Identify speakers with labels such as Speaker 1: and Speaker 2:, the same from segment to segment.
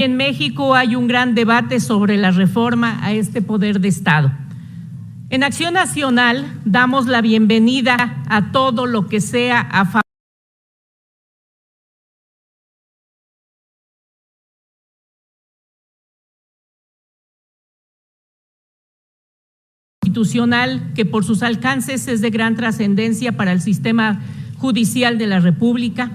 Speaker 1: En México hay un gran debate sobre la reforma a este poder de Estado. En Acción Nacional damos la bienvenida a todo lo que sea a favor constitucional que por sus alcances es de gran trascendencia para el sistema judicial de la República.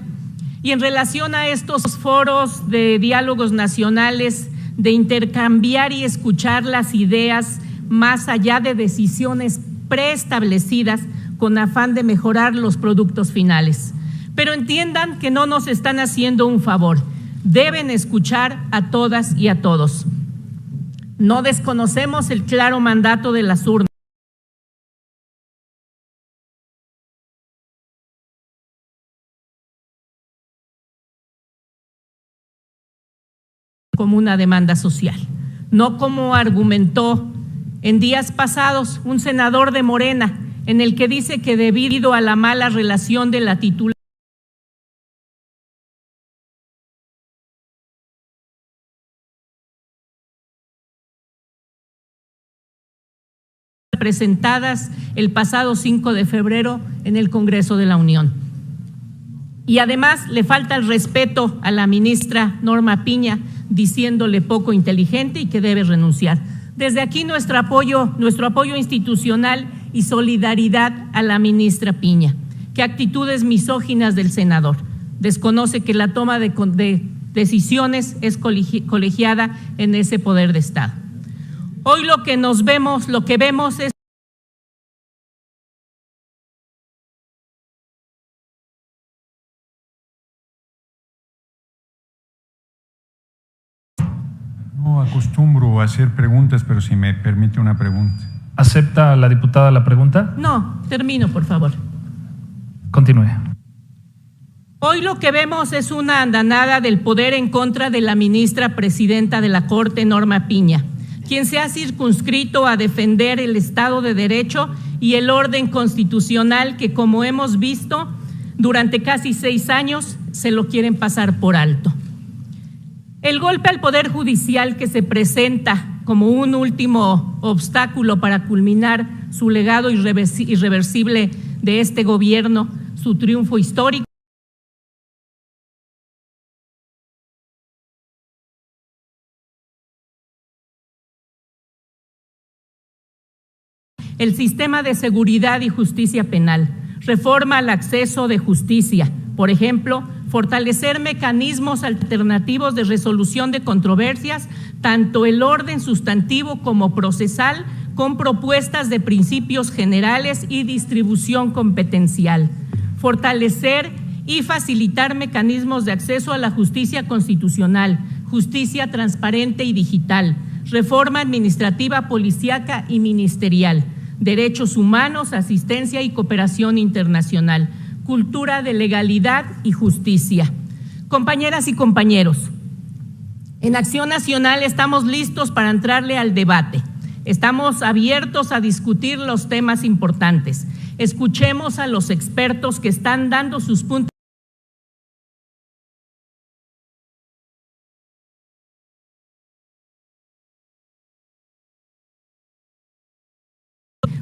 Speaker 1: Y en relación a estos foros de diálogos nacionales, de intercambiar y escuchar las ideas más allá de decisiones preestablecidas con afán de mejorar los productos finales. Pero entiendan que no nos están haciendo un favor, deben escuchar a todas y a todos. No desconocemos el claro mandato de las urnas como una demanda social, no como argumentó en días pasados un senador de Morena, en el que dice que debido a la mala relación de la titular presentadas el pasado 5 de febrero en el Congreso de la Unión. Y además le falta el respeto a la ministra Norma Piña, diciéndole poco inteligente y que debe renunciar. Desde aquí nuestro apoyo institucional y solidaridad a la ministra Piña. ¿Qué actitudes misóginas del senador? Desconoce que la toma de decisiones es colegiada en ese poder de Estado. Hoy lo que vemos es
Speaker 2: No acostumbro a hacer preguntas, pero si me permite una pregunta.
Speaker 3: ¿Acepta la diputada la pregunta?
Speaker 1: No, termino, por favor.
Speaker 3: Continúe.
Speaker 1: Hoy lo que vemos es una andanada del poder en contra de la ministra presidenta de la Corte, Norma Piña, quien se ha circunscrito a defender el Estado de Derecho y el orden constitucional que, como hemos visto, durante casi 6 años se lo quieren pasar por alto. El golpe al Poder Judicial que se presenta como un último obstáculo para culminar su legado irreversible de este gobierno, su triunfo histórico, el sistema de seguridad y justicia penal, reforma al acceso de justicia, por ejemplo, fortalecer mecanismos alternativos de resolución de controversias, tanto el orden sustantivo como procesal, con propuestas de principios generales y distribución competencial. Fortalecer y facilitar mecanismos de acceso a la justicia constitucional, justicia transparente y digital, reforma administrativa, policíaca y ministerial, derechos humanos, asistencia y cooperación internacional, cultura de legalidad y justicia. Compañeras y compañeros, en Acción Nacional estamos listos para entrarle al debate. Estamos abiertos a discutir los temas importantes. Escuchemos a los expertos que están dando sus puntos.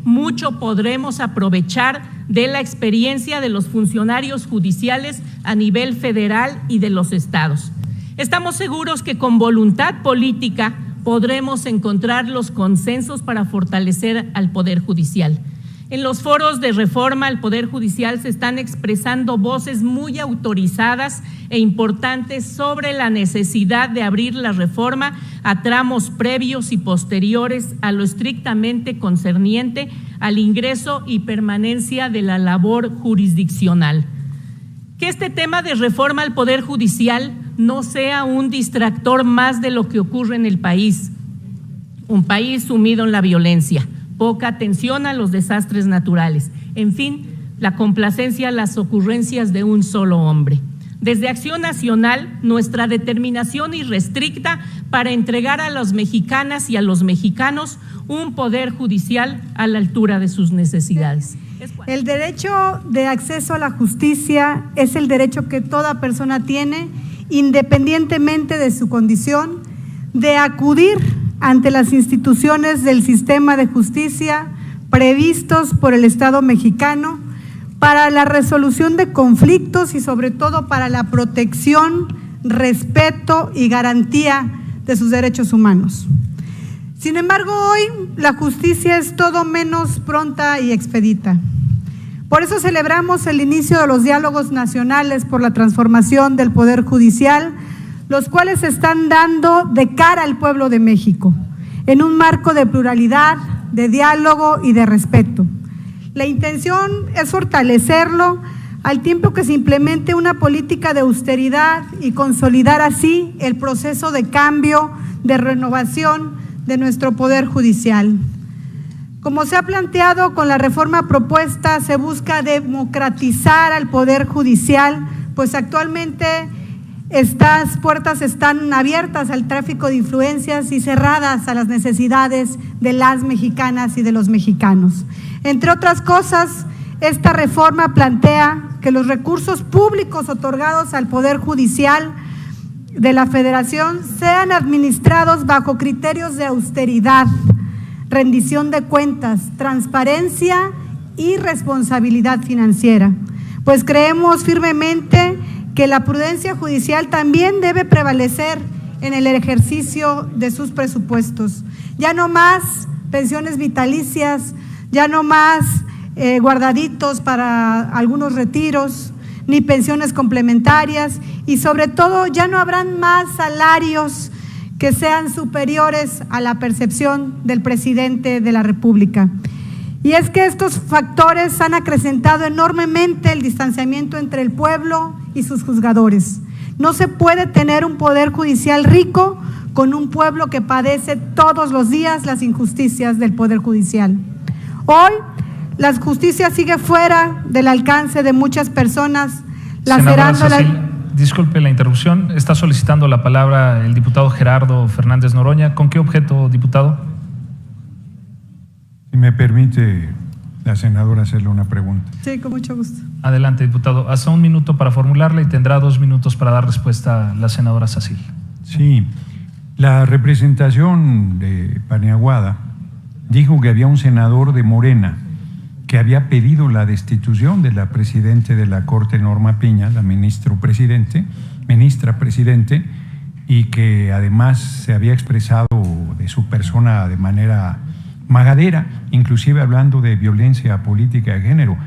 Speaker 1: Mucho podremos aprovechar de la experiencia de los funcionarios judiciales a nivel federal y de los estados. Estamos seguros que con voluntad política podremos encontrar los consensos para fortalecer al Poder Judicial. En los foros de reforma al Poder Judicial se están expresando voces muy autorizadas e importantes sobre la necesidad de abrir la reforma a tramos previos y posteriores a lo estrictamente concerniente al ingreso y permanencia de la labor jurisdiccional. Que este tema de reforma al Poder Judicial no sea un distractor más de lo que ocurre en el país, un país sumido en la violencia, poca atención a los desastres naturales, en fin, la complacencia a las ocurrencias de un solo hombre. Desde Acción Nacional, nuestra determinación irrestricta para entregar a las mexicanas y a los mexicanos un poder judicial a la altura de sus necesidades.
Speaker 4: El derecho de acceso a la justicia es el derecho que toda persona tiene, independientemente de su condición, de acudir ante las instituciones del sistema de justicia previstos por el Estado mexicano para la resolución de conflictos y sobre todo para la protección, respeto y garantía de sus derechos humanos. Sin embargo, hoy la justicia es todo menos pronta y expedita. Por eso celebramos el inicio de los diálogos nacionales por la transformación del Poder Judicial, los cuales se están dando de cara al pueblo de México, en un marco de pluralidad, de diálogo y de respeto. La intención es fortalecerlo al tiempo que se implemente una política de austeridad y consolidar así el proceso de cambio, de renovación de nuestro Poder Judicial. Como se ha planteado con la reforma propuesta, se busca democratizar al Poder Judicial, pues actualmente estas puertas están abiertas al tráfico de influencias y cerradas a las necesidades de las mexicanas y de los mexicanos. Entre otras cosas, esta reforma plantea que los recursos públicos otorgados al Poder Judicial de la Federación sean administrados bajo criterios de austeridad, rendición de cuentas, transparencia y responsabilidad financiera, pues creemos firmemente que la prudencia judicial también debe prevalecer en el ejercicio de sus presupuestos. Ya no más pensiones vitalicias, ya no más guardaditos para algunos retiros, ni pensiones complementarias, y sobre todo ya no habrán más salarios que sean superiores a la percepción del presidente de la República. Y es que estos factores han acrecentado enormemente el distanciamiento entre el pueblo y sus juzgadores. No se puede tener un poder judicial rico con un pueblo que padece todos los días las injusticias del poder judicial. Hoy, la justicia sigue fuera del alcance de muchas personas, lacerando
Speaker 3: Disculpe la interrupción. Está solicitando la palabra el diputado Gerardo Fernández Noroña. ¿Con qué objeto, diputado?
Speaker 2: Si me permite la senadora hacerle una pregunta.
Speaker 4: Sí, con mucho gusto.
Speaker 3: Adelante, diputado. Hasta 1 minuto para formularla y tendrá 2 minutos para dar respuesta a la senadora Sacil.
Speaker 2: Sí, la representación de Paniaguada dijo que había un senador de Morena que había pedido la destitución de la presidenta de la Corte, Norma Piña, la ministra presidente, y que además se había expresado de su persona de manera magadera, inclusive hablando de violencia política de género.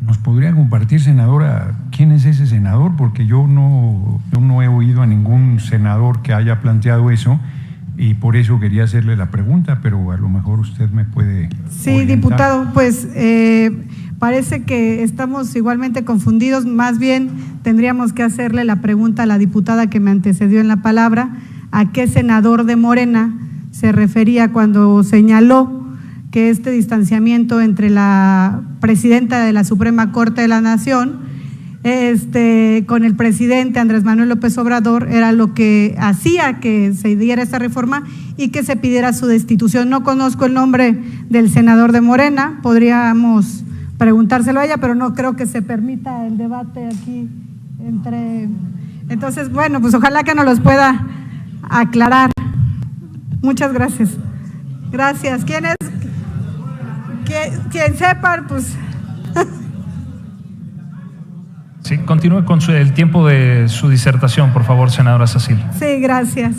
Speaker 2: ¿Nos podría compartir, senadora, quién es ese senador? Porque yo no he oído a ningún senador que haya planteado eso, y por eso quería hacerle la pregunta, pero a lo mejor usted me puede
Speaker 4: Sí,
Speaker 2: orientar.
Speaker 4: diputado, pues parece que estamos igualmente confundidos. Más bien tendríamos que hacerle la pregunta a la diputada que me antecedió en la palabra, ¿a qué senador de Morena se refería cuando señaló que este distanciamiento entre la presidenta de la Suprema Corte de la Nación con el presidente Andrés Manuel López Obrador era lo que hacía que se diera esta reforma y que se pidiera su destitución? No conozco el nombre del senador de Morena, podríamos preguntárselo a ella, pero no creo que se permita el debate aquí entre… Entonces, bueno, pues ojalá que nos los pueda aclarar. Muchas gracias. Gracias. ¿Quién es? Quien sepa, pues…
Speaker 3: Sí, continúe con el tiempo de su disertación, por favor, senadora Sacil.
Speaker 4: Sí, gracias.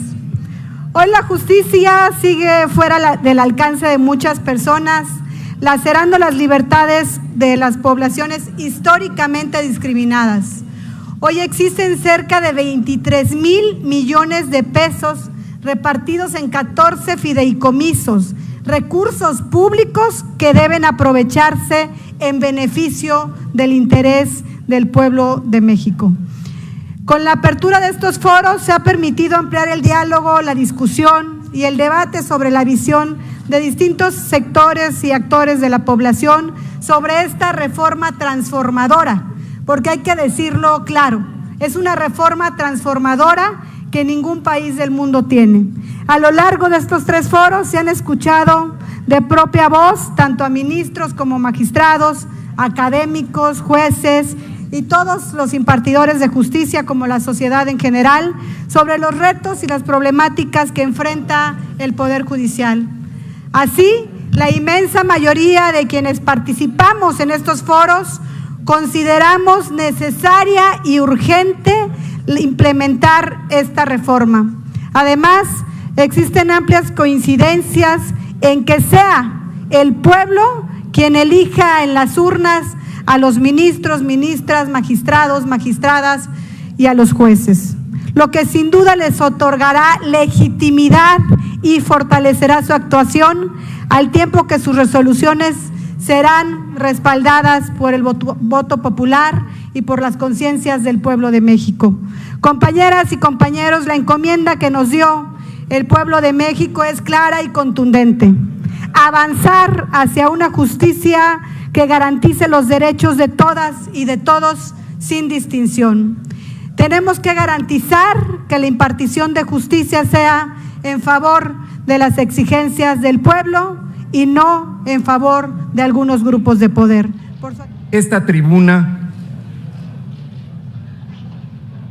Speaker 4: Hoy la justicia sigue fuera del alcance de muchas personas, lacerando las libertades de las poblaciones históricamente discriminadas. Hoy existen cerca de 23,000 millones de pesos repartidos en 14 fideicomisos, recursos públicos que deben aprovecharse en beneficio del interés del pueblo de México. Con la apertura de estos foros se ha permitido ampliar el diálogo, la discusión y el debate sobre la visión de distintos sectores y actores de la población sobre esta reforma transformadora, porque hay que decirlo claro, es una reforma transformadora que ningún país del mundo tiene. A lo largo de estos 3 foros se han escuchado de propia voz tanto a ministros como magistrados, académicos, jueces, y todos los impartidores de justicia, como la sociedad en general, sobre los retos y las problemáticas que enfrenta el Poder Judicial. Así, la inmensa mayoría de quienes participamos en estos foros consideramos necesaria y urgente implementar esta reforma. Además, existen amplias coincidencias en que sea el pueblo quien elija en las urnas a los ministros, ministras, magistrados, magistradas y a los jueces, lo que sin duda les otorgará legitimidad y fortalecerá su actuación, al tiempo que sus resoluciones serán respaldadas por el voto popular y por las conciencias del pueblo de México. Compañeras y compañeros, la encomienda que nos dio el pueblo de México es clara y contundente: avanzar hacia una justicia que garantice los derechos de todas y de todos sin distinción. Tenemos que garantizar que la impartición de justicia sea en favor de las exigencias del pueblo y no en favor de algunos grupos de poder.
Speaker 5: Esta tribuna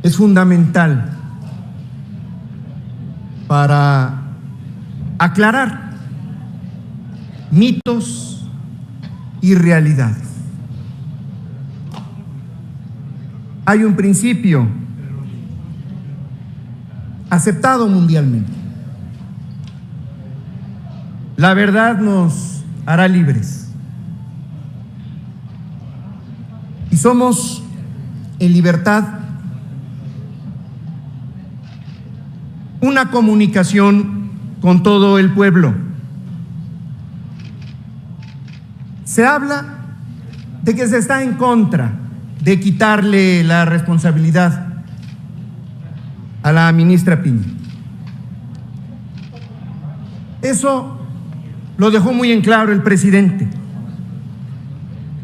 Speaker 5: es fundamental para aclarar mitos y realidades. Hay un principio aceptado mundialmente: la verdad nos hará libres. Y somos en libertad una comunicación con todo el pueblo. Se habla de que se está en contra de quitarle la responsabilidad a la ministra Piña. Eso lo dejó muy en claro el presidente.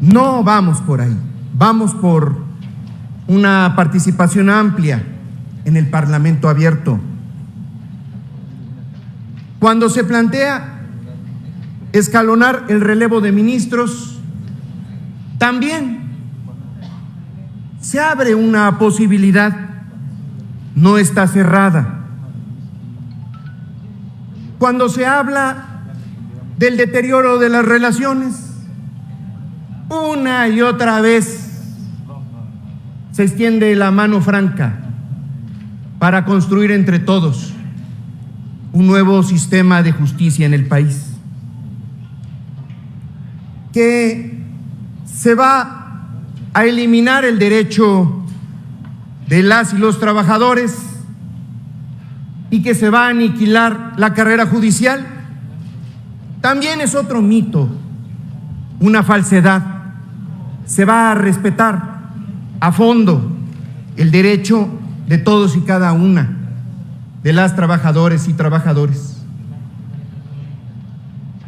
Speaker 5: No vamos por ahí, vamos por una participación amplia en el Parlamento abierto. Cuando se plantea escalonar el relevo de ministros, también se abre una posibilidad, no está cerrada. Cuando se habla del deterioro de las relaciones, una y otra vez se extiende la mano franca para construir entre todos un nuevo sistema de justicia en el país, que se va a eliminar el derecho de las y los trabajadores y que se va a aniquilar la carrera judicial. También es otro mito, una falsedad. Se va a respetar a fondo el derecho de todos y cada una de las trabajadoras y trabajadores.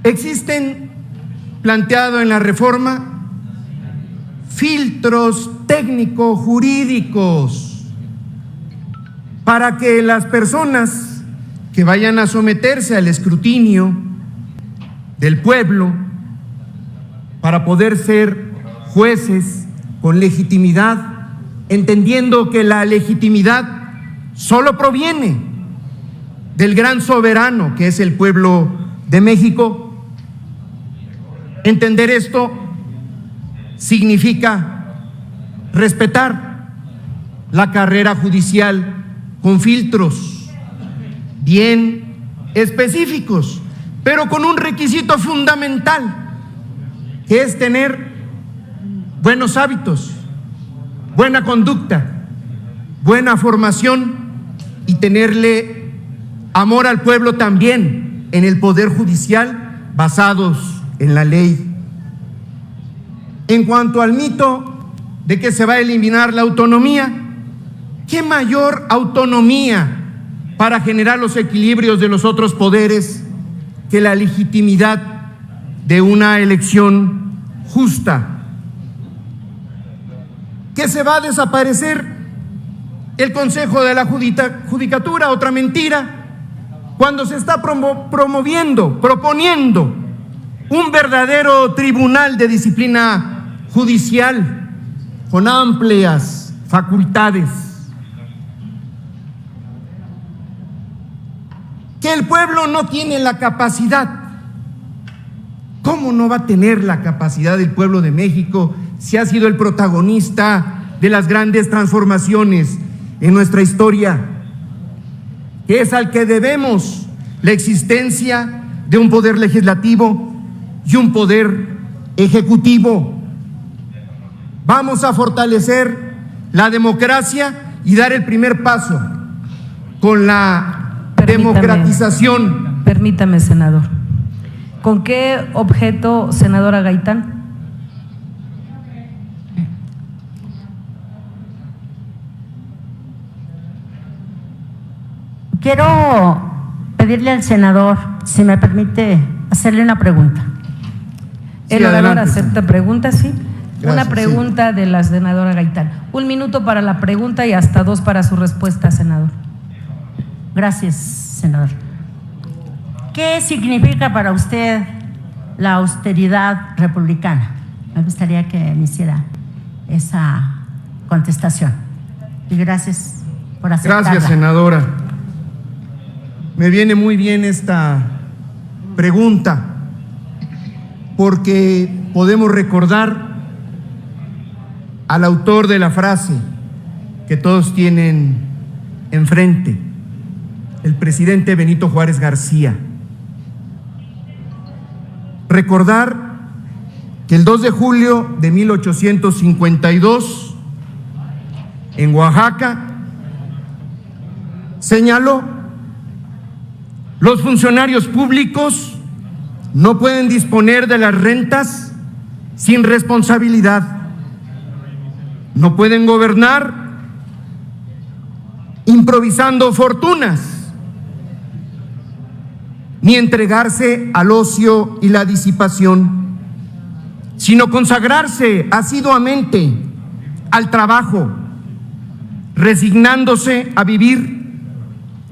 Speaker 5: Existen, planteado en la reforma, filtros técnico-jurídicos para que las personas que vayan a someterse al escrutinio del pueblo para poder ser jueces con legitimidad, entendiendo que la legitimidad solo proviene del gran soberano que es el pueblo de México. Entender esto significa respetar la carrera judicial con filtros bien específicos, pero con un requisito fundamental, que es tener buenos hábitos, buena conducta, buena formación y tenerle amor al pueblo también en el poder judicial, basados en la ley. En cuanto al mito de que se va a eliminar la autonomía, ¿qué mayor autonomía para generar los equilibrios de los otros poderes que la legitimidad de una elección justa? ¿Que se va a desaparecer el Consejo de la Judicatura? Otra mentira, cuando se está proponiendo un verdadero tribunal de disciplina judicial con amplias facultades. Que el pueblo no tiene la capacidad. ¿Cómo no va a tener la capacidad el pueblo de México si ha sido el protagonista de las grandes transformaciones en nuestra historia? Que es al que debemos la existencia de un poder legislativo y un poder ejecutivo. Vamos a fortalecer la democracia y dar el primer paso con la democratización.
Speaker 6: Permítame, senador. ¿Con qué objeto, senadora Gaitán?
Speaker 7: Quiero pedirle al senador, si me permite, hacerle una pregunta.
Speaker 6: El orador acepta preguntas, sí.
Speaker 5: Gracias,
Speaker 6: una pregunta de la senadora Gaitán. 1 minuto para la pregunta y hasta 2 para su respuesta, senador.
Speaker 7: Gracias, senador. ¿Qué significa para usted la austeridad republicana? Me gustaría que me hiciera esa contestación. Y gracias por aceptarla.
Speaker 5: Gracias, senadora. Me viene muy bien esta pregunta, porque podemos recordar al autor de la frase que todos tienen enfrente, el presidente Benito Juárez García. Recordar que el 2 de julio de 1852, en Oaxaca, señaló: los funcionarios públicos no pueden disponer de las rentas sin responsabilidad. No pueden gobernar improvisando fortunas, ni entregarse al ocio y la disipación, sino consagrarse asiduamente al trabajo, resignándose a vivir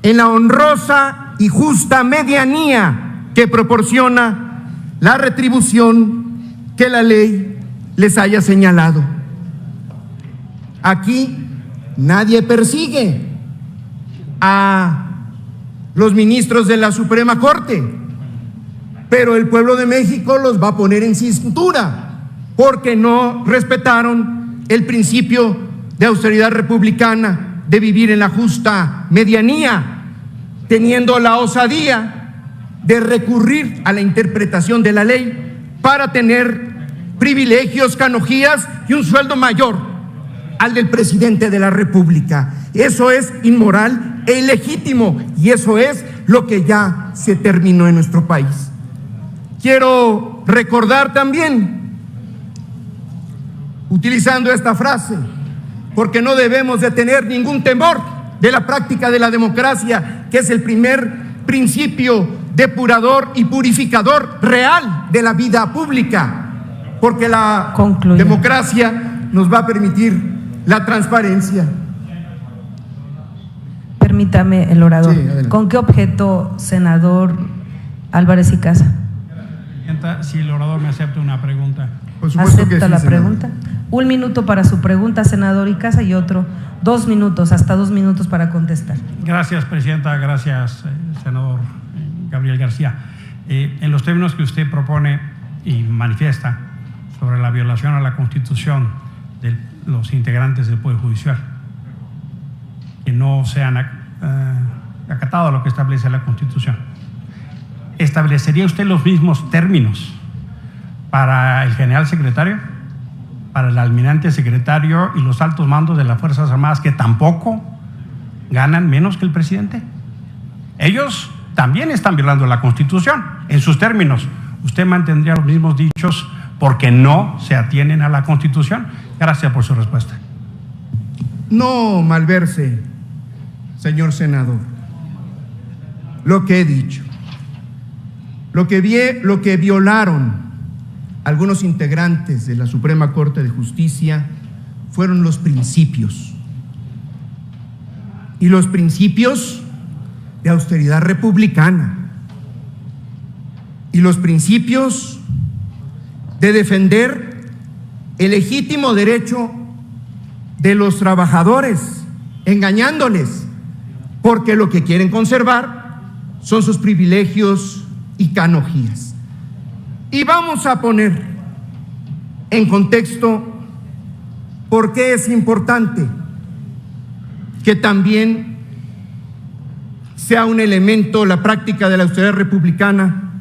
Speaker 5: en la honrosa y justa medianía que proporciona la retribución que la ley les haya señalado. Aquí nadie persigue a los ministros de la Suprema Corte, pero el pueblo de México los va a poner en cintura porque no respetaron el principio de austeridad republicana, de vivir en la justa medianía, teniendo la osadía de recurrir a la interpretación de la ley para tener privilegios, canonjías y un sueldo mayor al del presidente de la República. Eso es inmoral e ilegítimo, y eso es lo que ya se terminó en nuestro país. Quiero recordar también, utilizando esta frase, porque no debemos de tener ningún temor de la práctica de la democracia, que es el primer principio depurador y purificador real de la vida pública, porque la democracia nos va a permitir la transparencia.
Speaker 6: Permítame, el orador.
Speaker 5: Sí, adelante.
Speaker 6: ¿Con qué objeto, senador Álvarez y Casa?
Speaker 8: Presidenta, si el orador me acepta una pregunta.
Speaker 5: Por supuesto que
Speaker 6: ¿Acepta
Speaker 5: sí,
Speaker 6: la
Speaker 5: senador.
Speaker 6: pregunta? 1 minuto para su pregunta, senador y Casa, y otro 2 minutos, hasta 2 minutos para contestar.
Speaker 8: Gracias, presidenta. Gracias, senador Gabriel García. En los términos que usted propone y manifiesta sobre la violación a la Constitución de los integrantes del Poder Judicial, que no se han acatado a lo que establece la Constitución, ¿establecería usted los mismos términos para el general secretario, para el almirante secretario y los altos mandos de las Fuerzas Armadas, que tampoco ganan menos que el presidente? Ellos también están violando la Constitución en sus términos. ¿Usted mantendría los mismos dichos porque no se atienen a la Constitución? Gracias por su respuesta.
Speaker 5: No malverse, señor senador, lo que he dicho. Lo que violaron algunos integrantes de la Suprema Corte de Justicia fueron los principios. Y los principios de austeridad republicana. Y los principios de defender el legítimo derecho de los trabajadores, engañándoles, porque lo que quieren conservar son sus privilegios y canonjías. Y vamos a poner en contexto por qué es importante que también sea un elemento la práctica de la austeridad republicana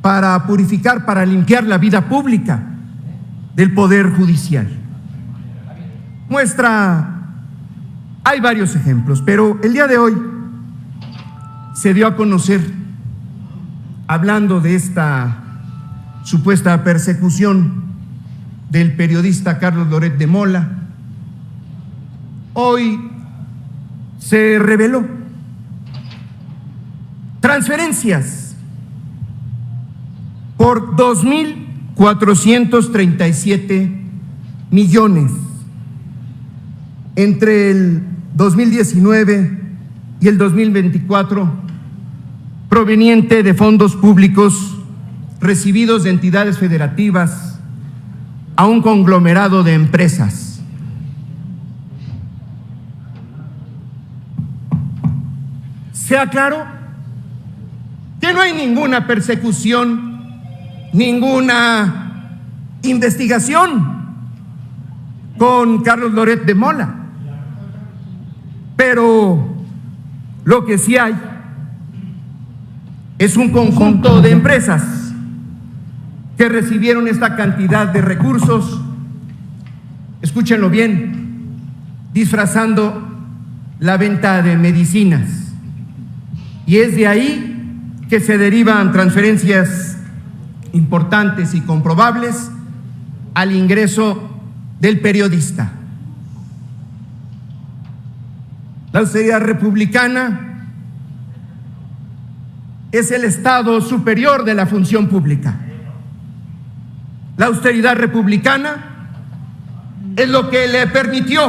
Speaker 5: para purificar, para limpiar la vida pública del Poder Judicial. Hay varios ejemplos, pero el día de hoy se dio a conocer, hablando de esta supuesta persecución del periodista Carlos Loret de Mola, hoy se reveló transferencias por 2.437 millones entre el 2019 y el 2024, proveniente de fondos públicos recibidos de entidades federativas a un conglomerado de empresas. Sea claro que no hay ninguna persecución, ninguna investigación con Carlos Loret de Mola, pero lo que sí hay es un conjunto de empresas que recibieron esta cantidad de recursos, escúchenlo bien, disfrazando la venta de medicinas. Y es de ahí que se derivan transferencias importantes y comprobables al ingreso del periodista. La austeridad republicana es el estado superior de la función pública. La austeridad republicana es lo que le permitió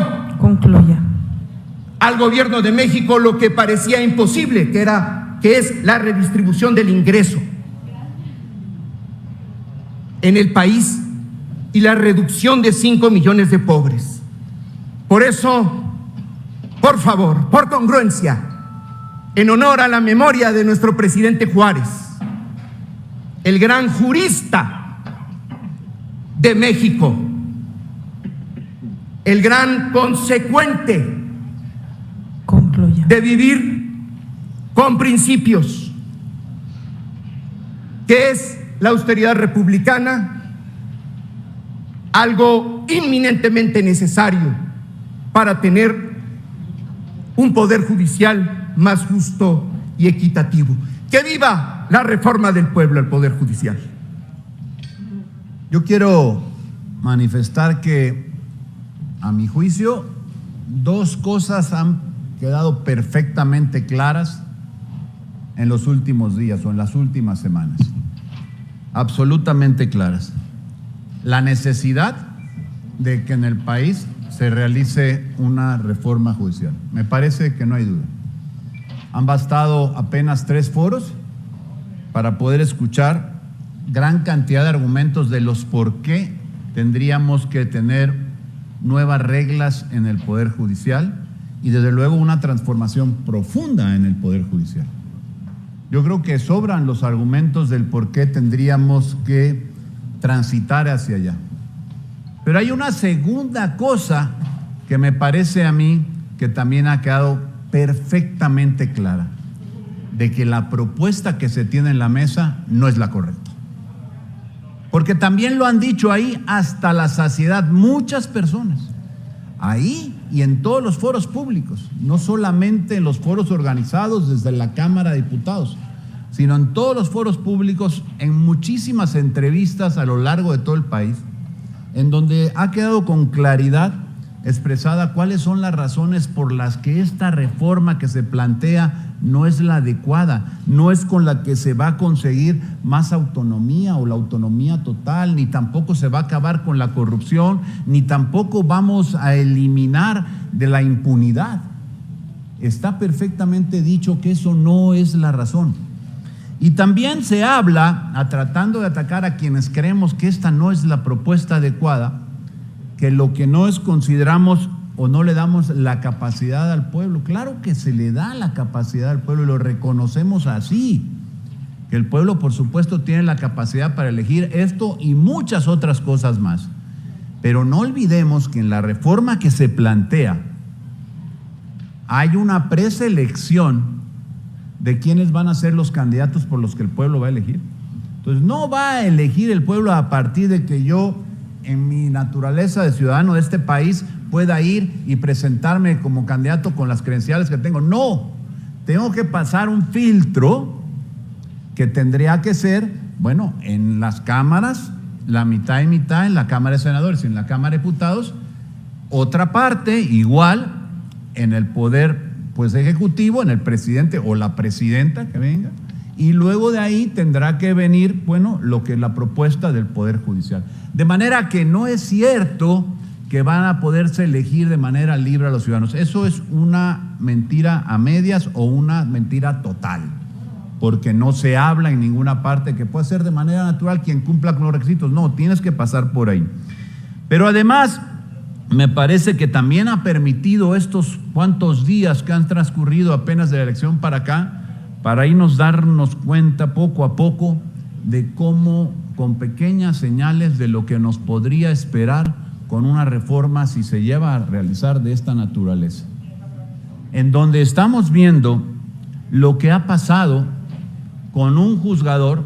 Speaker 5: al gobierno de México lo que parecía imposible, que es la redistribución del ingreso en el país y la reducción de 5 millones de pobres. Por eso, por favor, por congruencia, en honor a la memoria de nuestro presidente Juárez, el gran jurista de México, el gran consecuente de vivir con principios, que es la austeridad republicana, algo inminentemente necesario para tener un poder judicial más justo y equitativo. ¡Que viva la reforma del pueblo al Poder Judicial!
Speaker 9: Yo quiero manifestar que, a mi juicio, dos cosas han quedado perfectamente claras en los últimos días o en las últimas semanas. Absolutamente claras. La necesidad de que en el país se realice una reforma judicial. Me parece que no hay duda. Han bastado apenas 3 foros para poder escuchar gran cantidad de argumentos de los por qué tendríamos que tener nuevas reglas en el Poder Judicial y desde luego una transformación profunda en el Poder Judicial. Yo creo que sobran los argumentos del por qué tendríamos que transitar hacia allá. Pero hay una segunda cosa que me parece a mí que también ha quedado perfectamente clara, de que la propuesta que se tiene en la mesa no es la correcta. Porque también lo han dicho ahí hasta la saciedad muchas personas, ahí y en todos los foros públicos, no solamente en los foros organizados desde la Cámara de Diputados, sino en todos los foros públicos, en muchísimas entrevistas a lo largo de todo el país, en donde ha quedado con claridad expresada cuáles son las razones por las que esta reforma que se plantea no es la adecuada, no es con la que se va a conseguir más autonomía o la autonomía total, ni tampoco se va a acabar con la corrupción, ni tampoco vamos a eliminar de la impunidad. Está perfectamente dicho que eso no es la razón. Y también se habla, tratando de atacar a quienes creemos que esta no es la propuesta adecuada, que lo que no es consideramos o no le damos la capacidad al pueblo. Claro que se le da la capacidad al pueblo y lo reconocemos así. Que el pueblo, por supuesto, tiene la capacidad para elegir esto y muchas otras cosas más. Pero no olvidemos que en la reforma que se plantea hay una preselección de quiénes van a ser los candidatos por los que el pueblo va a elegir. Entonces, no va a elegir el pueblo a partir de que yo, en mi naturaleza de ciudadano de este país, pueda ir y presentarme como candidato con las credenciales que tengo. No, tengo que pasar un filtro que tendría que ser, bueno, en las cámaras, la mitad y mitad, en la Cámara de Senadores y en la Cámara de Diputados, otra parte igual en el poder pues ejecutivo, en el presidente o la presidenta que venga, y luego de ahí tendrá que venir, bueno, lo que es la propuesta del Poder Judicial. De manera que no es cierto que van a poderse elegir de manera libre a los ciudadanos. Eso es una mentira a medias o una mentira total, porque no se habla en ninguna parte que pueda ser de manera natural quien cumpla con los requisitos. No, tienes que pasar por ahí. Pero además, me parece que también ha permitido estos cuantos días que han transcurrido apenas de la elección para acá, para irnos darnos cuenta poco a poco de cómo, con pequeñas señales de lo que nos podría esperar con una reforma si se lleva a realizar de esta naturaleza, en donde estamos viendo lo que ha pasado con un juzgador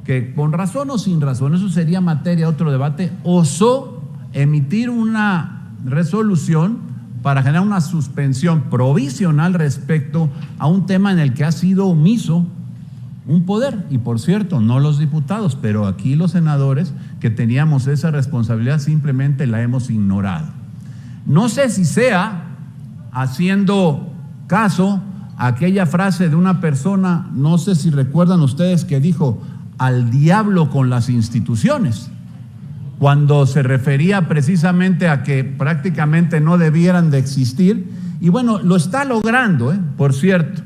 Speaker 9: que, con razón o sin razón, eso sería materia de otro debate, osó emitir una resolución para generar una suspensión provisional respecto a un tema en el que ha sido omiso un poder, y por cierto, no los diputados, pero aquí los senadores que teníamos esa responsabilidad simplemente la hemos ignorado. No sé si sea haciendo caso a aquella frase de una persona, no sé si recuerdan ustedes, que dijo: al diablo con las instituciones, cuando se refería precisamente a que prácticamente no debieran de existir. Y bueno, lo está logrando, por cierto.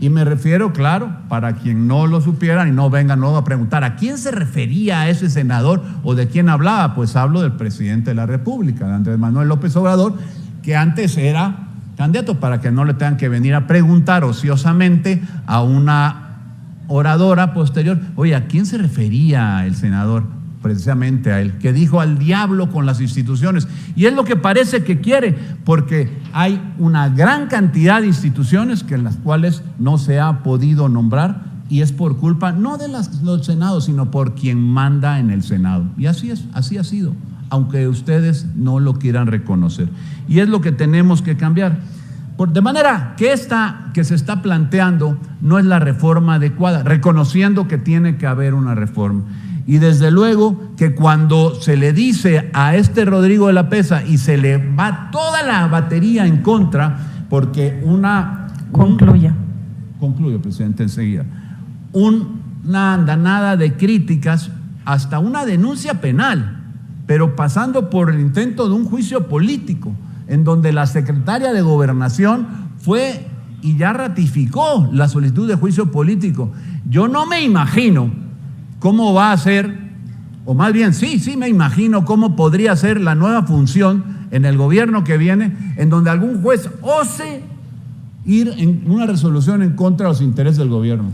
Speaker 9: Y me refiero, claro, para quien no lo supiera y no venga nuevo a preguntar ¿a quién se refería a ese senador o de quién hablaba? Pues hablo del presidente de la República, de Andrés Manuel López Obrador, que antes era candidato, para que no le tengan que venir a preguntar ociosamente a una oradora posterior: oye, ¿a quién se refería el senador? Precisamente a él, que dijo al diablo con las instituciones. Y es lo que parece que quiere, porque hay una gran cantidad de instituciones que en las cuales no se ha podido nombrar, y es por culpa no de los senados, sino por quien manda en el Senado. Y así es, así ha sido, aunque ustedes no lo quieran reconocer. Y es lo que tenemos que cambiar. De manera que esta que se está planteando no es la reforma adecuada, reconociendo que tiene que haber una reforma. Y desde luego que cuando se le dice a este Rodrigo de la Peza y se le va toda la batería en contra, porque concluyo, presidente, enseguida, una andanada de críticas, hasta una denuncia penal, pero pasando por el intento de un juicio político, en donde la secretaria de Gobernación fue y ya ratificó la solicitud de juicio político. Yo no me imagino cómo va a ser, o más bien sí me imagino cómo podría ser la nueva función en el gobierno que viene, en donde algún juez ose ir en una resolución en contra de los intereses del gobierno.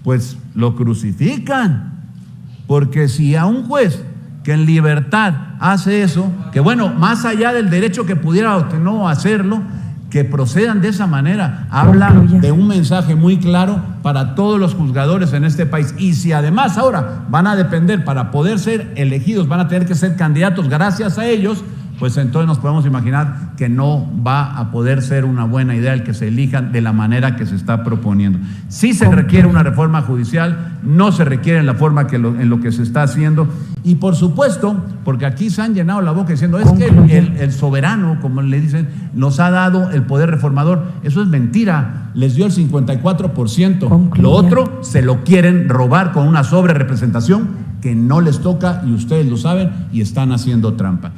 Speaker 9: Pues lo crucifican, porque si a un juez que en libertad hace eso, que bueno, más allá del derecho que pudiera o no hacerlo, que procedan de esa manera, habla de un mensaje muy claro para todos los juzgadores en este país. Y si además ahora van a depender, para poder ser elegidos, van a tener que ser candidatos gracias a ellos, pues entonces nos podemos imaginar que no va a poder ser una buena idea el que se elijan de la manera que se está proponiendo. Sí se requiere una reforma judicial, no se requiere en la forma en lo que se está haciendo. Y por supuesto, porque aquí se han llenado la boca diciendo es que el soberano, como le dicen, nos ha dado el poder reformador. Eso es mentira, les dio el 54%. Lo otro se lo quieren robar con una sobrerepresentación que no les toca, y ustedes lo saben, y están haciendo trampa.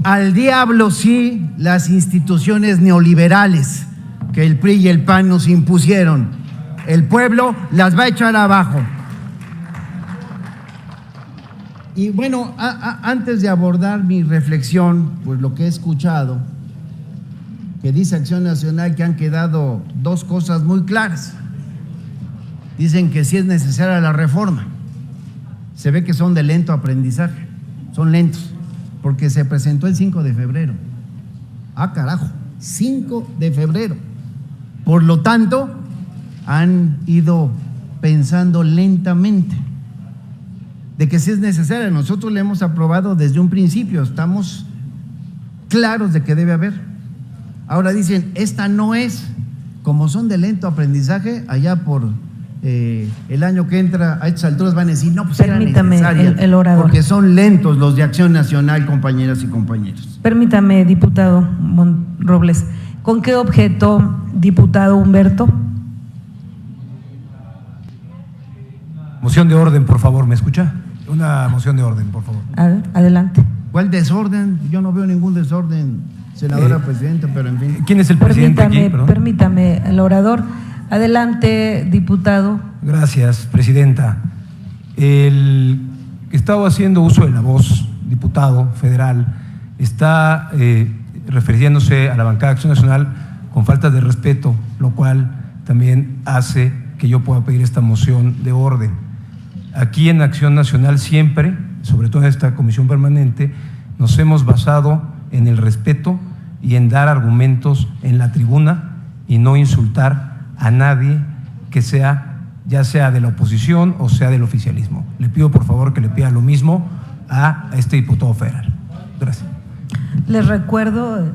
Speaker 5: Al diablo sí las instituciones neoliberales que el PRI y el PAN nos impusieron. El pueblo las va a echar abajo. Y bueno, antes de abordar mi reflexión, pues lo que he escuchado, que dice Acción Nacional que han quedado dos cosas muy claras. Dicen que sí es necesaria la reforma. Se ve que son de lento aprendizaje, son lentos, porque se presentó el 5 de febrero. Ah, carajo, 5 de febrero. Por lo tanto, han ido pensando lentamente de que sí es necesaria. Nosotros le hemos aprobado desde un principio, estamos claros de que debe haber. Ahora dicen, esta no es, como son de lento aprendizaje, allá por el año que entra, a estas alturas van a decir, no, pues
Speaker 6: permítame,
Speaker 5: era necesaria,
Speaker 6: el orador.
Speaker 5: porque son lentos los de Acción Nacional, compañeras y compañeros.
Speaker 6: Permítame, diputado Robles, ¿con qué objeto, diputado Humberto?
Speaker 10: Moción de orden, por favor, ¿me escucha? Una moción de orden, por favor.
Speaker 6: A ver, adelante.
Speaker 5: ¿Cuál desorden? Yo no veo ningún desorden, senadora presidenta, pero en fin.
Speaker 10: ¿Quién es el presidente aquí?
Speaker 6: Permítame, el orador. Adelante, diputado.
Speaker 10: Gracias, presidenta. El que estaba haciendo uso de la voz, diputado federal, está refiriéndose a la bancada de Acción Nacional con falta de respeto, lo cual también hace que yo pueda pedir esta moción de orden. Aquí en Acción Nacional siempre, sobre todo en esta comisión permanente, nos hemos basado en el respeto y en dar argumentos en la tribuna y no insultar a nadie que sea, ya sea de la oposición o sea del oficialismo. Le pido por favor que le pida lo mismo a este diputado federal. Gracias.
Speaker 6: Les recuerdo,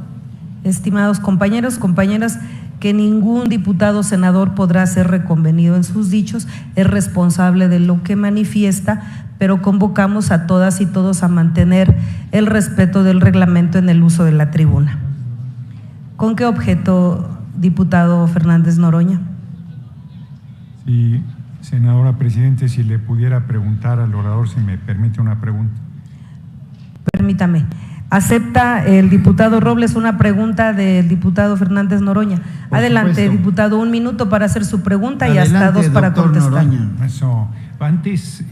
Speaker 6: estimados compañeros, compañeras, que ningún diputado senador podrá ser reconvenido en sus dichos, es responsable de lo que manifiesta, pero convocamos a todas y todos a mantener el respeto del reglamento en el uso de la tribuna. ¿Con qué objeto, diputado Fernández Noroña?
Speaker 2: Sí, senadora presidente, si le pudiera preguntar al orador si me permite una pregunta.
Speaker 6: Permítame. ¿Acepta el diputado Robles una pregunta del diputado Fernández Noroña?
Speaker 5: Por
Speaker 6: Adelante,
Speaker 5: supuesto.
Speaker 6: Diputado, 1 minuto para hacer su pregunta.
Speaker 5: Adelante,
Speaker 6: y hasta 2 para
Speaker 5: doctor
Speaker 6: contestar.
Speaker 5: Noroña.
Speaker 2: Eso, antes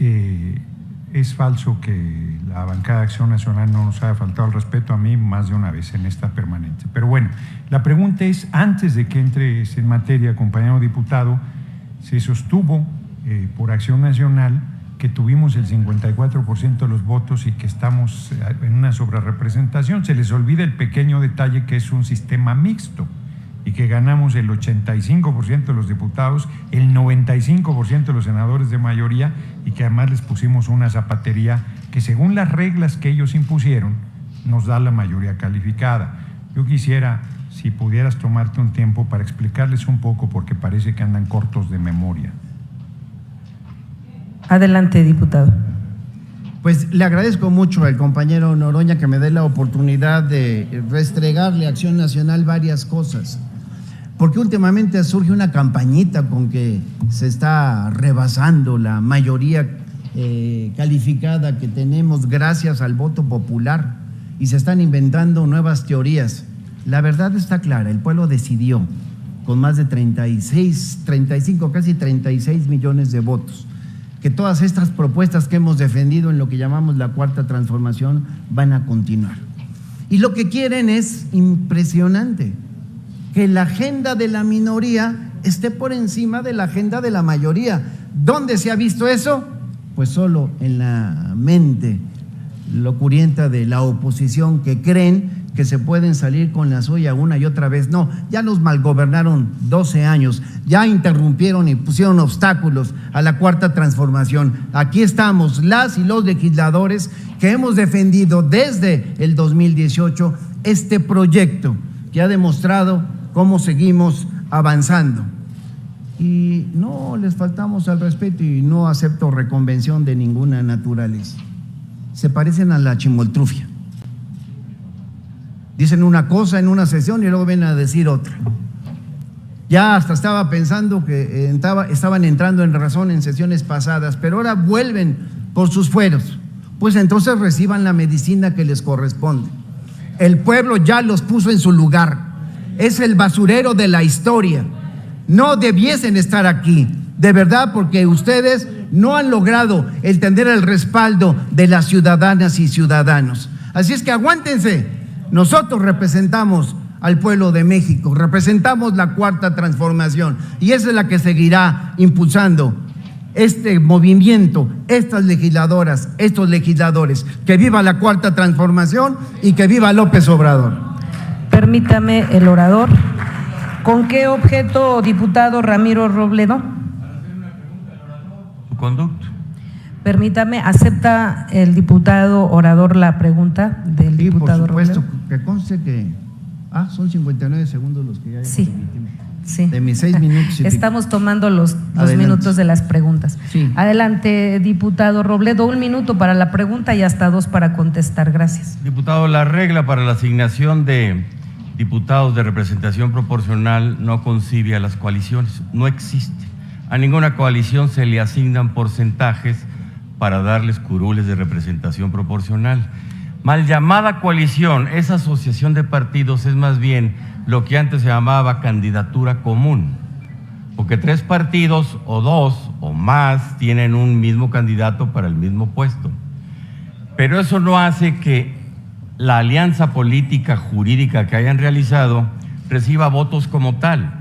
Speaker 2: es falso que la bancada de Acción Nacional no nos haya faltado el respeto a mí más de una vez en esta permanente. Pero bueno, la pregunta es, antes de que entres en materia, compañero diputado, se sostuvo por Acción Nacional que tuvimos el 54% de los votos y que estamos en una sobrerepresentación. Se les olvida el pequeño detalle que es un sistema mixto y que ganamos el 85% de los diputados, el 95% de los senadores de mayoría y que además les pusimos una zapatería que según las reglas que ellos impusieron nos da la mayoría calificada. Yo quisiera, si pudieras tomarte un tiempo para explicarles un poco porque parece que andan cortos de memoria.
Speaker 6: Adelante, diputado.
Speaker 5: Pues le agradezco mucho al compañero Noroña que me dé la oportunidad de restregarle a Acción Nacional varias cosas, porque últimamente surge una campañita con que se está rebasando la mayoría calificada que tenemos gracias al voto popular y se están inventando nuevas teorías. La verdad está clara, el pueblo decidió con más de 35, casi 36 millones de votos, que todas estas propuestas que hemos defendido en lo que llamamos la cuarta transformación van a continuar. Y lo que quieren es impresionante, que la agenda de la minoría esté por encima de la agenda de la mayoría. ¿Dónde se ha visto eso? Pues solo en la mente locurienta de la oposición, que creen que se pueden salir con la suya una y otra vez. No, ya nos malgobernaron 12 años, ya interrumpieron y pusieron obstáculos a la cuarta transformación. Aquí estamos las y los legisladores que hemos defendido desde el 2018 este proyecto que ha demostrado cómo seguimos avanzando. Y no les faltamos al respeto y no acepto reconvención de ninguna naturaleza. Se parecen a la chimoltrufia. Dicen una cosa en una sesión y luego vienen a decir otra. Ya hasta estaba pensando que estaban entrando en razón en sesiones pasadas, pero ahora vuelven por sus fueros. Pues entonces reciban la medicina que les corresponde. El pueblo ya los puso en su lugar. Es el basurero de la historia. No debiesen estar aquí, de verdad, porque ustedes no han logrado el tener el respaldo de las ciudadanas y ciudadanos. Así es que aguántense, nosotros representamos al pueblo de México, representamos la Cuarta Transformación y esa es la que seguirá impulsando este movimiento, estas legisladoras, estos legisladores. Que viva la Cuarta Transformación y que viva López Obrador.
Speaker 6: Permítame el orador. ¿Con qué objeto, diputado Ramiro Robledo?
Speaker 11: Su conducto.
Speaker 6: Permítame, ¿acepta el diputado orador la pregunta del diputado Robledo?
Speaker 5: Sí, por supuesto, que conste que son 59 segundos los que ya
Speaker 6: sí. Sí.
Speaker 5: De mis 6 minutos.
Speaker 6: Estamos tomando los minutos de las preguntas.
Speaker 5: Sí.
Speaker 6: Adelante, diputado Robledo, 1 minuto para la pregunta y hasta 2 para contestar. Gracias.
Speaker 11: Diputado, la regla para la asignación de diputados de representación proporcional no concibe a las coaliciones, no existe. A ninguna coalición se le asignan porcentajes para darles curules de representación proporcional. Mal llamada coalición, esa asociación de partidos es más bien lo que antes se llamaba candidatura común, porque 3 partidos o 2 o más tienen un mismo candidato para el mismo puesto. Pero eso no hace que la alianza política jurídica que hayan realizado reciba votos como tal.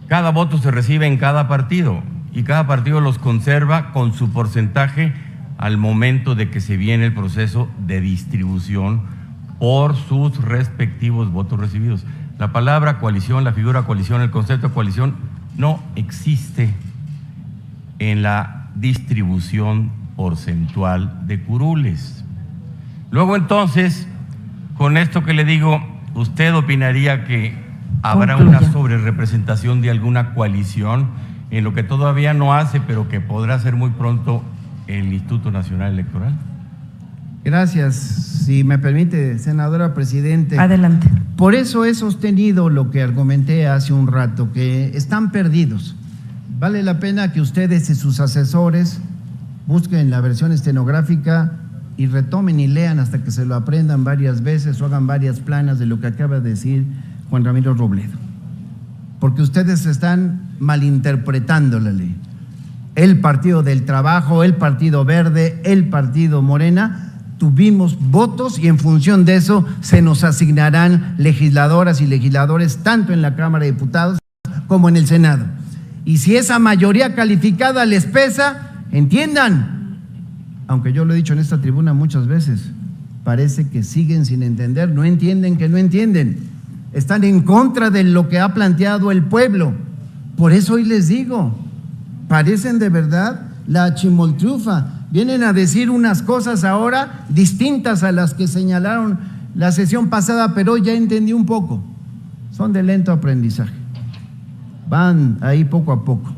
Speaker 11: Cada voto se recibe en cada partido y cada partido los conserva con su porcentaje al momento de que se viene el proceso de distribución por sus respectivos votos recibidos. La palabra coalición, la figura coalición, el concepto de coalición no existe en la distribución porcentual de curules. Luego entonces, con esto que le digo, ¿usted opinaría que habrá una sobrerepresentación de alguna coalición en lo que todavía no hace, pero que podrá hacer muy pronto el Instituto Nacional Electoral?
Speaker 5: Gracias. Si me permite, senadora presidente.
Speaker 6: Adelante.
Speaker 5: Por eso he sostenido lo que argumenté hace un rato, que están perdidos. Vale la pena que ustedes y sus asesores busquen la versión estenográfica y retomen y lean hasta que se lo aprendan varias veces o hagan varias planas de lo que acaba de decir Juan Ramiro Robledo. Porque ustedes están malinterpretando la ley. El Partido del Trabajo, el Partido Verde, el Partido Morena, tuvimos votos y en función de eso se nos asignarán legisladoras y legisladores tanto en la Cámara de Diputados como en el Senado. Y si esa mayoría calificada les pesa, entiendan, aunque yo lo he dicho en esta tribuna muchas veces, parece que siguen sin entender, no entienden que no entienden, están en contra de lo que ha planteado el pueblo. Por eso hoy les digo, parecen de verdad la chimoltrufa. Vienen a decir unas cosas ahora distintas a las que señalaron la sesión pasada, pero ya entendí un poco. Son de lento aprendizaje. Van ahí poco a poco.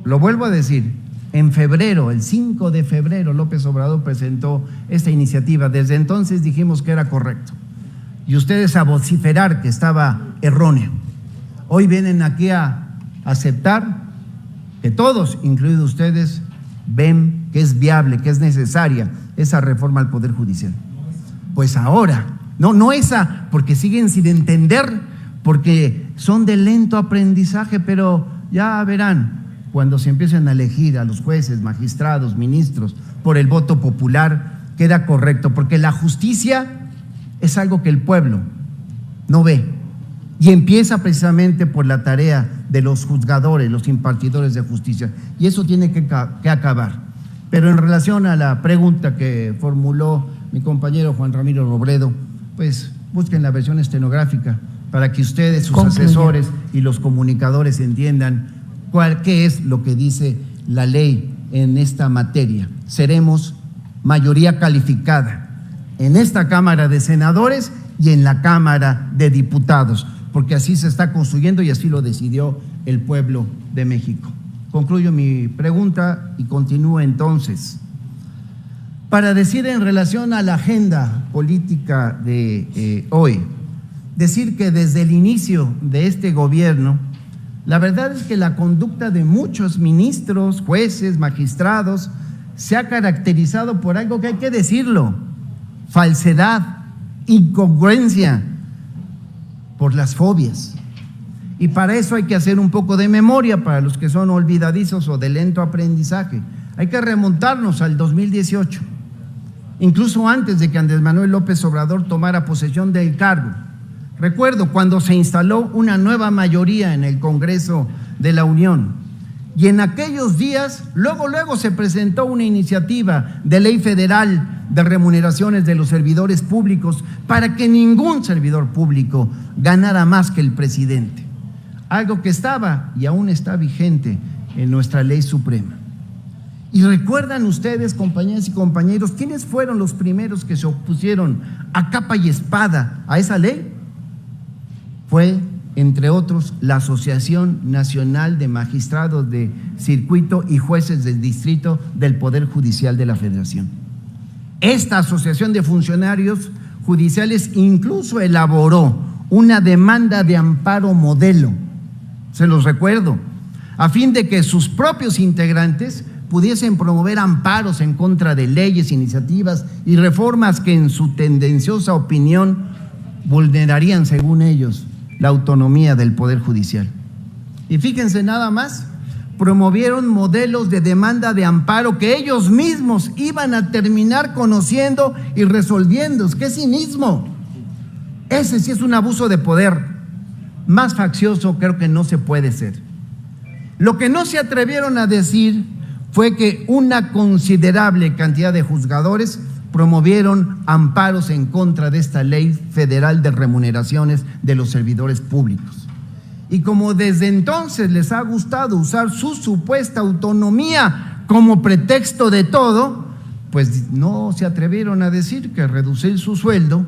Speaker 5: Lo vuelvo a decir, en febrero, el 5 de febrero, López Obrador presentó esta iniciativa. Desde entonces dijimos que era correcto. Y ustedes a vociferar que estaba erróneo. Hoy vienen aquí a aceptar que todos, incluidos ustedes, ven que es viable, que es necesaria esa reforma al Poder Judicial. Pues ahora, no esa, porque siguen sin entender, porque son de lento aprendizaje, pero ya verán, cuando se empiecen a elegir a los jueces, magistrados, ministros, por el voto popular, queda correcto, porque la justicia es algo que el pueblo no ve, y empieza precisamente por la tarea de los juzgadores, los impartidores de justicia, y eso tiene que acabar. Pero en relación a la pregunta que formuló mi compañero Juan Ramiro Robledo, pues busquen la versión estenográfica para que ustedes, sus asesores y los comunicadores entiendan qué es lo que dice la ley en esta materia. Seremos mayoría calificada en esta Cámara de Senadores y en la Cámara de Diputados, porque así se está construyendo y así lo decidió el pueblo de México. Concluyo mi pregunta y continúo entonces. Para decir en relación a la agenda política de hoy, decir que desde el inicio de este gobierno, la verdad es que la conducta de muchos ministros, jueces, magistrados, se ha caracterizado por algo que hay que decirlo: falsedad, incongruencia, por las fobias. Y para eso hay que hacer un poco de memoria para los que son olvidadizos o de lento aprendizaje. Hay que remontarnos al 2018, incluso antes de que Andrés Manuel López Obrador tomara posesión del cargo. Recuerdo cuando se instaló una nueva mayoría en el Congreso de la Unión. Y en aquellos días, luego se presentó una iniciativa de ley federal de remuneraciones de los servidores públicos para que ningún servidor público ganara más que el presidente. Algo que estaba y aún está vigente en nuestra ley suprema. ¿Y recuerdan ustedes, compañeras y compañeros, quiénes fueron los primeros que se opusieron a capa y espada a esa ley? Fue, entre otros, la Asociación Nacional de Magistrados de Circuito y Jueces del Distrito del Poder Judicial de la Federación. Esta asociación de funcionarios judiciales incluso elaboró una demanda de amparo modelo, se los recuerdo, a fin de que sus propios integrantes pudiesen promover amparos en contra de leyes, iniciativas y reformas que en su tendenciosa opinión vulnerarían, según ellos, la autonomía del Poder Judicial. Y fíjense nada más, promovieron modelos de demanda de amparo que ellos mismos iban a terminar conociendo y resolviendo. ¡Qué cinismo! Ese sí es un abuso de poder. Más faccioso creo que no se puede ser. Lo que no se atrevieron a decir fue que una considerable cantidad de juzgadores promovieron amparos en contra de esta ley federal de remuneraciones de los servidores públicos. Y como desde entonces les ha gustado usar su supuesta autonomía como pretexto de todo, pues no se atrevieron a decir que reducir su sueldo,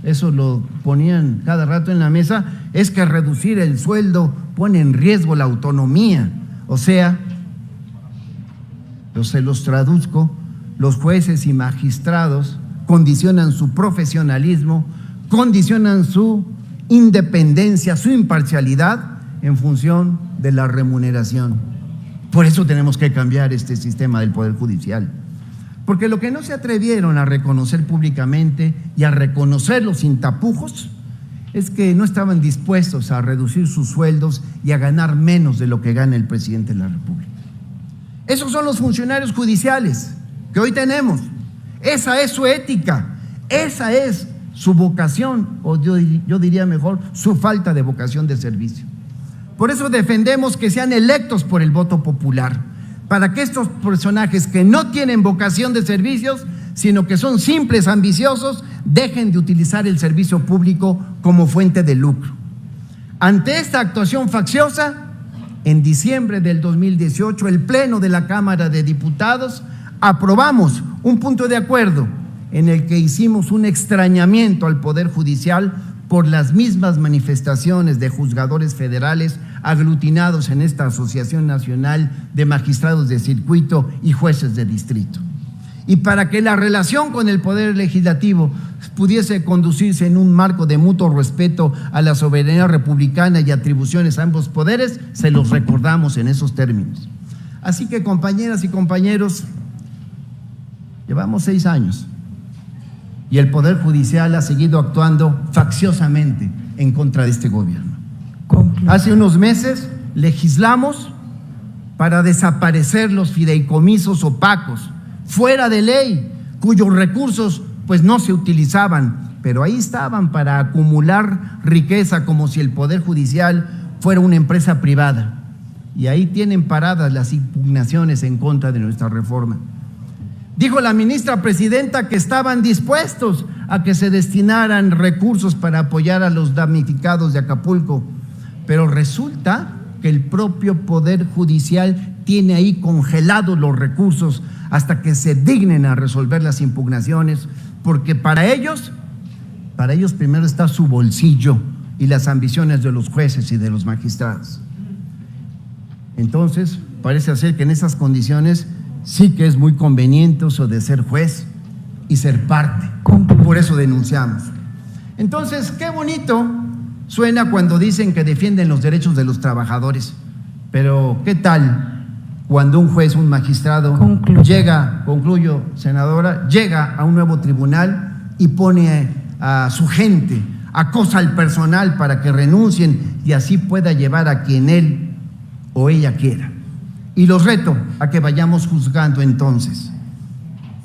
Speaker 5: eso lo ponían cada rato en la mesa, es que reducir el sueldo pone en riesgo la autonomía. O sea, se los traduzco, los jueces y magistrados condicionan su profesionalismo, condicionan su independencia, su imparcialidad en función de la remuneración. Por eso tenemos que cambiar este sistema del Poder Judicial. Porque lo que no se atrevieron a reconocer públicamente y a reconocerlo sin tapujos es que no estaban dispuestos a reducir sus sueldos y a ganar menos de lo que gana el presidente de la República. Esos son los funcionarios judiciales que hoy tenemos. Esa es su ética, esa es su vocación, o yo diría mejor, su falta de vocación de servicio. Por eso defendemos que sean electos por el voto popular, para que estos personajes que no tienen vocación de servicios, sino que son simples ambiciosos, dejen de utilizar el servicio público como fuente de lucro. Ante esta actuación facciosa, en diciembre del 2018, el Pleno de la Cámara de Diputados aprobamos un punto de acuerdo en el que hicimos un extrañamiento al Poder Judicial por las mismas manifestaciones de juzgadores federales aglutinados en esta Asociación Nacional de Magistrados de Circuito y Jueces de Distrito. Y para que la relación con el Poder Legislativo pudiese conducirse en un marco de mutuo respeto a la soberanía republicana y atribuciones a ambos poderes, se los recordamos en esos términos. Así que, compañeras y compañeros, llevamos 6 años y el Poder Judicial ha seguido actuando facciosamente en contra de este gobierno. Hace unos meses legislamos para desaparecer los fideicomisos opacos, fuera de ley, cuyos recursos pues no se utilizaban, pero ahí estaban para acumular riqueza como si el Poder Judicial fuera una empresa privada. Y ahí tienen paradas las impugnaciones en contra de nuestra reforma. Dijo la ministra presidenta que estaban dispuestos a que se destinaran recursos para apoyar a los damnificados de Acapulco, pero resulta que el propio Poder Judicial tiene ahí congelados los recursos hasta que se dignen a resolver las impugnaciones, porque para ellos primero está su bolsillo y las ambiciones de los jueces y de los magistrados. Entonces, parece ser que en esas condiciones sí que es muy conveniente eso de ser juez y ser parte. Por eso denunciamos. Entonces, qué bonito suena cuando dicen que defienden los derechos de los trabajadores, pero ¿qué tal cuando un juez, un magistrado llega, concluyo, senadora, llega a un nuevo tribunal y pone a su gente acosa al personal para que renuncien y así pueda llevar a quien él o ella quiera. Y los reto a que vayamos juzgando entonces,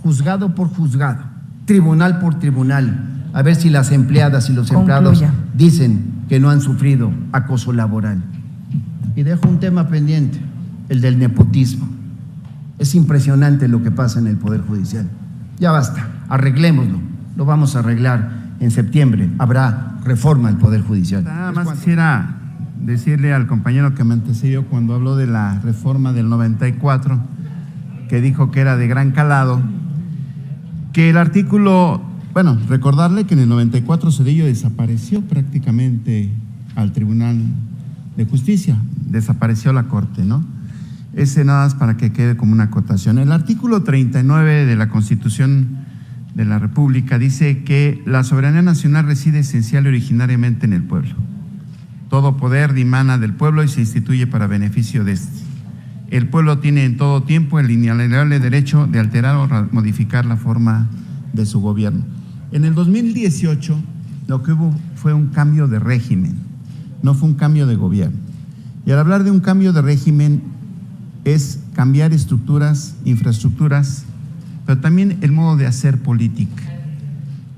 Speaker 5: juzgado por juzgado, tribunal por tribunal, a ver si las empleadas y los empleados dicen que no han sufrido acoso laboral. Y dejo un tema pendiente, el del nepotismo. Es impresionante lo que pasa en el Poder Judicial. Ya basta, arreglémoslo, lo vamos a arreglar. En septiembre habrá reforma al Poder Judicial.
Speaker 12: Nada más quisiera decirle al compañero que me antecedió cuando habló de la reforma del 94, que dijo que era de gran calado, que el artículo, bueno, recordarle que en el 94 Zedillo desapareció prácticamente al Tribunal de Justicia, desapareció la Corte, ¿no? Ese nada más para que quede como una acotación. El artículo 39 de la Constitución de la República dice que la soberanía nacional reside esencial y originariamente en el pueblo. Todo poder dimana del pueblo y se instituye para beneficio de este. El pueblo tiene en todo tiempo el inalienable derecho de alterar o modificar la forma de su gobierno. En el 2018 lo que hubo fue un cambio de régimen, no fue un cambio de gobierno. Y al hablar de un cambio de régimen es cambiar estructuras, infraestructuras, pero también el modo de hacer política.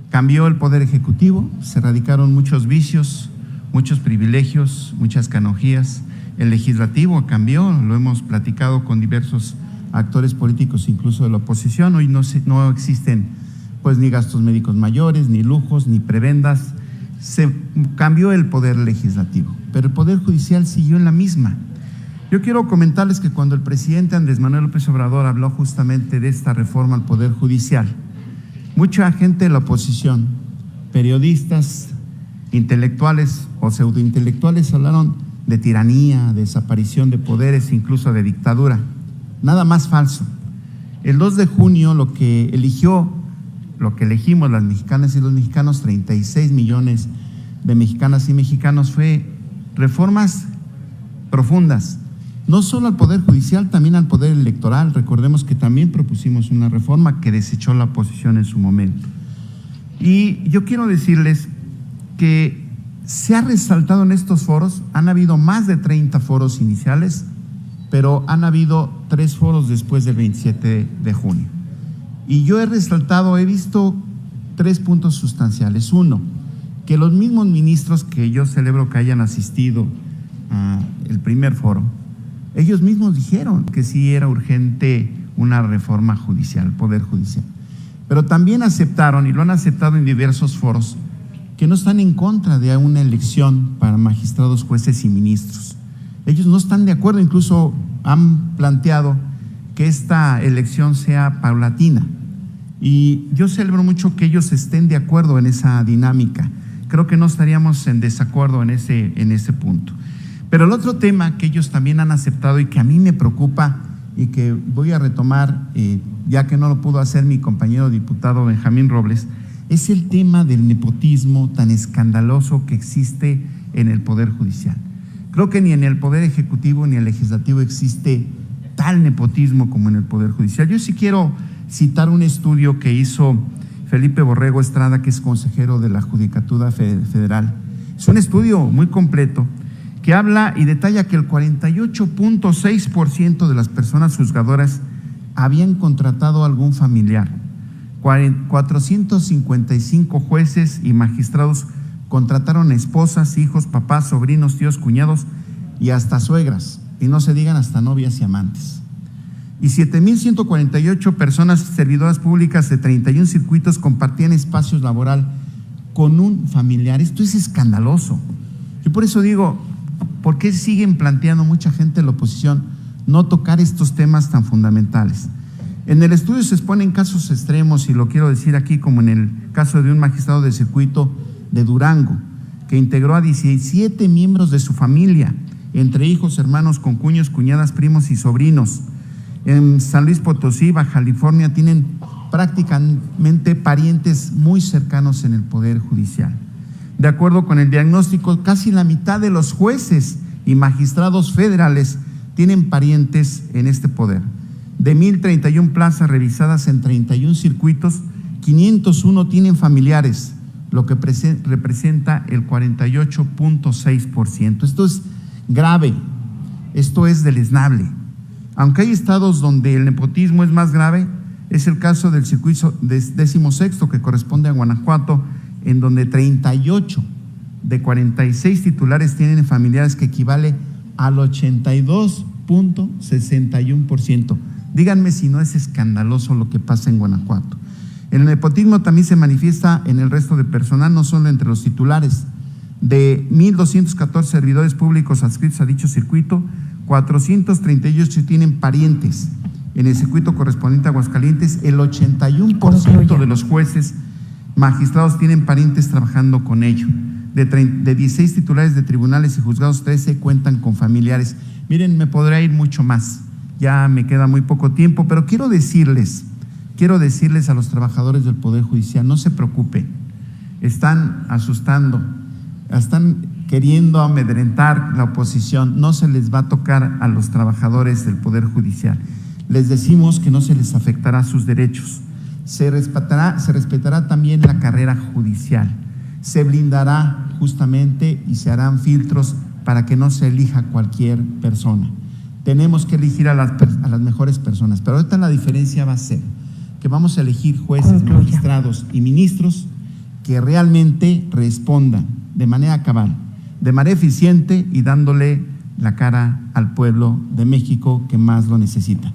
Speaker 12: Cambió el Poder Ejecutivo, se erradicaron muchos vicios, muchos privilegios, muchas canonjías. El Legislativo cambió, lo hemos platicado con diversos actores políticos, incluso de la oposición. Hoy no existen pues ni gastos médicos mayores, ni lujos, ni prebendas. Se cambió el Poder Legislativo, pero el Poder Judicial siguió en la misma. Yo quiero comentarles que cuando el presidente Andrés Manuel López Obrador habló justamente de esta reforma al Poder Judicial, mucha gente de la oposición, periodistas, intelectuales o pseudointelectuales hablaron de tiranía, de desaparición de poderes, incluso de dictadura. Nada más falso. El 2 de junio lo que elegimos las mexicanas y los mexicanos, 36 millones de mexicanas y mexicanos, fue reformas profundas, no solo al Poder Judicial, también al Poder Electoral. Recordemos que también propusimos una reforma que desechó la oposición en su momento. Y yo quiero decirles que se ha resaltado en estos foros, han habido más de 30 foros iniciales, pero han habido 3 foros después del 27 de junio. Y yo he visto 3 puntos sustanciales. Uno, que los mismos ministros que yo celebro que hayan asistido al primer foro, ellos mismos dijeron que sí era urgente una reforma judicial, Poder Judicial. Pero también aceptaron, y lo han aceptado en diversos foros, que no están en contra de una elección para magistrados, jueces y ministros. Ellos no están de acuerdo, incluso han planteado que esta elección sea paulatina. Y yo celebro mucho que ellos estén de acuerdo en esa dinámica. Creo que no estaríamos en desacuerdo en ese punto. Pero el otro tema que ellos también han aceptado y que a mí me preocupa y que voy a retomar, ya que no lo pudo hacer mi compañero diputado Benjamín Robles, es el tema del nepotismo tan escandaloso que existe en el Poder Judicial. Creo que ni en el Poder Ejecutivo ni en el Legislativo existe tal nepotismo como en el Poder Judicial. Yo sí quiero citar un estudio que hizo Felipe Borrego Estrada, que es consejero de la Judicatura Federal. Es un estudio muy completo que habla y detalla que el 48.6% de las personas juzgadoras habían contratado a algún familiar. 455 jueces y magistrados contrataron esposas, hijos, papás, sobrinos, tíos, cuñados y hasta suegras, y no se digan hasta novias y amantes. Y 7,148 personas servidoras públicas de 31 circuitos compartían espacios laboral con un familiar. Esto es escandaloso. Yo por eso digo, ¿por qué siguen planteando mucha gente de la oposición no tocar estos temas tan fundamentales? En el estudio se exponen casos extremos, y lo quiero decir aquí, como en el caso de un magistrado de circuito de Durango, que integró a 17 miembros de su familia, entre hijos, hermanos, concuños, cuñadas, primos y sobrinos. En San Luis Potosí, Baja California, tienen prácticamente parientes muy cercanos en el Poder Judicial. De acuerdo con el diagnóstico, casi la mitad de los jueces y magistrados federales tienen parientes en este poder. De 1,031 plazas revisadas en 31 circuitos, 501 tienen familiares, lo que representa el 48.6%. Esto es grave, esto es deleznable. Aunque hay estados donde el nepotismo es más grave, es el caso del circuito 16º que corresponde a Guanajuato, en donde 38 de 46 titulares tienen familiares, que equivale al 82.61%. Díganme si no es escandaloso lo que pasa en Guanajuato. El nepotismo también se manifiesta en el resto de personal, no solo entre los titulares. De 1.214 servidores públicos adscritos a dicho circuito, 438 tienen parientes. En el circuito correspondiente a Aguascalientes, el 81% de los jueces magistrados tienen parientes trabajando con ello. De 16 titulares de tribunales y juzgados, 13 cuentan con familiares. Miren, me podría ir mucho más, ya me queda muy poco tiempo, pero quiero decirles a los trabajadores del Poder Judicial, no se preocupen, están asustando, están queriendo amedrentar la oposición, no se les va a tocar a los trabajadores del Poder Judicial. Les decimos que no se les afectará sus derechos, se respetará también la carrera judicial, se blindará justamente y se harán filtros para que no se elija cualquier persona. Tenemos que elegir a las mejores personas, pero ahorita la diferencia va a ser que vamos a elegir jueces, magistrados y ministros que realmente respondan de manera cabal, de manera eficiente y dándole la cara al pueblo de México que más lo necesita.